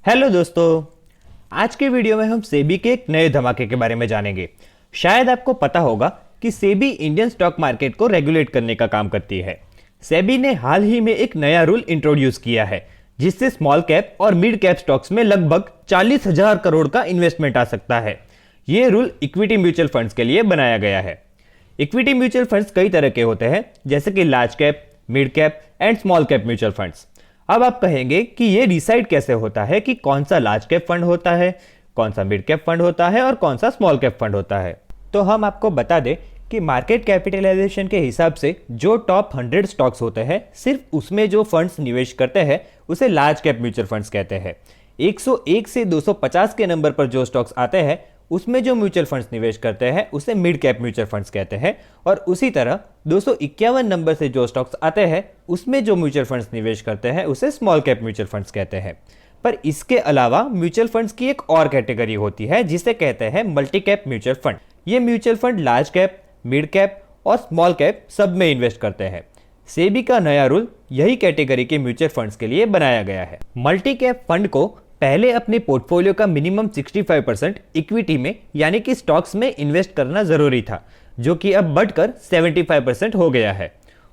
Hello दोस्तों, आज के वीडियो में हम सेबी के एक नए धमाके के बारे में जानेंगे। शायद आपको पता होगा कि सेबी इंडियन स्टॉक मार्केट को रेगुलेट करने का काम करती है। सेबी ने हाल ही में एक नया रूल इंट्रोड्यूस किया है जिससे स्मॉल कैप और मिड कैप स्टॉक्स में लगभग 40,000 करोड़ का इन्वेस्टमेंट आ सकता है। यह रूल इक्विटी म्यूचुअल फंड्स के लिए बनाया गया है। इक्विटी म्यूचुअल फंड्स कई तरह के होते हैं, जैसे कि large cap, mid cap and small cap mutual funds. अब आप कहेंगे कि ये डिसाइड कैसे होता है कि कौन सा लार्ज कैप फंड होता है, कौन सा मिड कैप फंड होता है और कौन सा स्मॉल कैप फंड होता है। तो हम आपको बता दें कि मार्केट कैपिटलाइजेशन के हिसाब से जो टॉप 100 स्टॉक्स होते हैं, सिर्फ उसमें जो फंड्स निवेश करते हैं उसे लार्ज कैप म्यूचुअल फंड्स कहते हैं। 101 से 250 के नंबर पर जो स्टॉक्स आते हैं उसमें जो म्यूचुअल फंड्स निवेश करते हैं उसे मिड कैप म्यूचुअल फंड्स कहते हैं, और उसी तरह 251 नंबर से जो स्टॉक्स आते हैं उसमें जो म्यूचुअल फंड्स निवेश करते हैं उसे स्मॉल कैप म्यूचुअल फंड्स कहते हैं। पर इसके अलावा म्यूचुअल फंड्स की एक और कैटेगरी होती है जिसे कहते हैं मल्टी कैप म्यूचुअल फंड। ये mutual fund large cap, mid cap और स्मॉल कैप सब में इन्वेस्ट करते हैं। सेबी का नया रूल यही कैटेगरी के म्यूचुअल फंड्स के लिए बनाया गया है। मल्टी कैप फंड को पहले अपने पोर्टफोलियो का मिनिमम 65% इक्विटी में यानी कि स्टॉक्स में इन्वेस्ट करना जरूरी था, जो कि अब बढ़कर 75% हो गया है।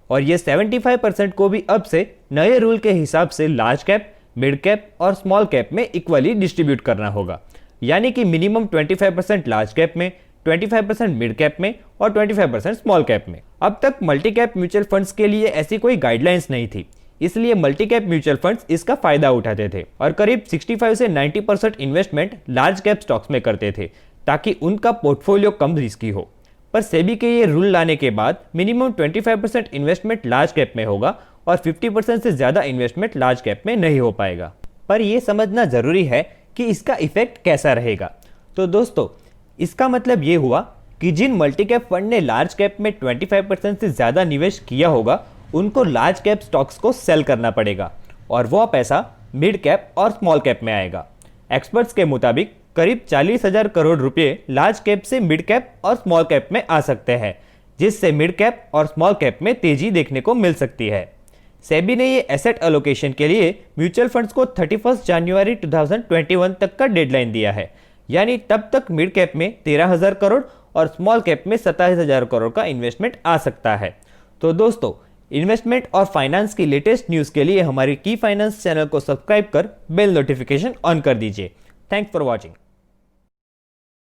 और ये 75% को भी अब से नए रूल के हिसाब से लार्ज कैप, मिड कैप और स्मॉल कैप में इक्वली डिस्ट्रीब्यूट करना होगा, यानी कि मिनिमम 25% लार्ज कैप में, 25% मिड कैप में और 25% स्मॉल कैप में। अब तक मल्टी कैप म्यूचुअल फंड्स के लिए ऐसी कोई गाइडलाइंस नहीं थी, इसलिए मल्टी कैप म्यूचुअल फंड्स इसका फायदा उठाते थे और करीब 65 से 90% इन्वेस्टमेंट लार्ज कैप स्टॉक्स में करते थे ताकि उनका पोर्टफोलियो कम रिस्की हो। पर सेबी के ये रूल लाने के बाद मिनिमम 25% इन्वेस्टमेंट लार्ज कैप में होगा और 50% से ज्यादा इन्वेस्टमेंट लार्ज कैप में नहीं हो पाएगा। पर यह समझना जरूरी है कि इसका इफेक्ट कैसा रहेगा। तो दोस्तों, इसका मतलब ये हुआ कि जिन मल्टी कैप फंड ने लार्ज कैप में 25% से ज्यादा निवेश किया होगा उनको लार्ज कैप स्टॉक्स को सेल करना पड़ेगा और वह पैसा मिड कैप और स्मॉल कैप में आएगा। एक्सपर्ट्स के मुताबिक करीब 40,000 करोड़ रुपए लार्ज कैप से मिड कैप और स्मॉल कैप में आ सकते हैं, जिससे मिड कैप और स्मॉल कैप में तेजी देखने को मिल सकती है। सेबी ने ये एसेट एलोकेशन के लिए म्यूचुअल फंड्स को 31 जनवरी 2021 तक का डेडलाइन दिया है, यानी तब तक मिड कैप में 13,000 करोड़ और स्मॉल कैप में 27,000 करोड़ का इन्वेस्टमेंट आ सकता है। तो दोस्तों, इन्वेस्टमेंट और फाइनेंस की लेटेस्ट न्यूज़ के लिए हमारी की फाइनेंस चैनल को सब्सक्राइब कर बेल नोटिफिकेशन ऑन कर दीजिए। Thanks for watching.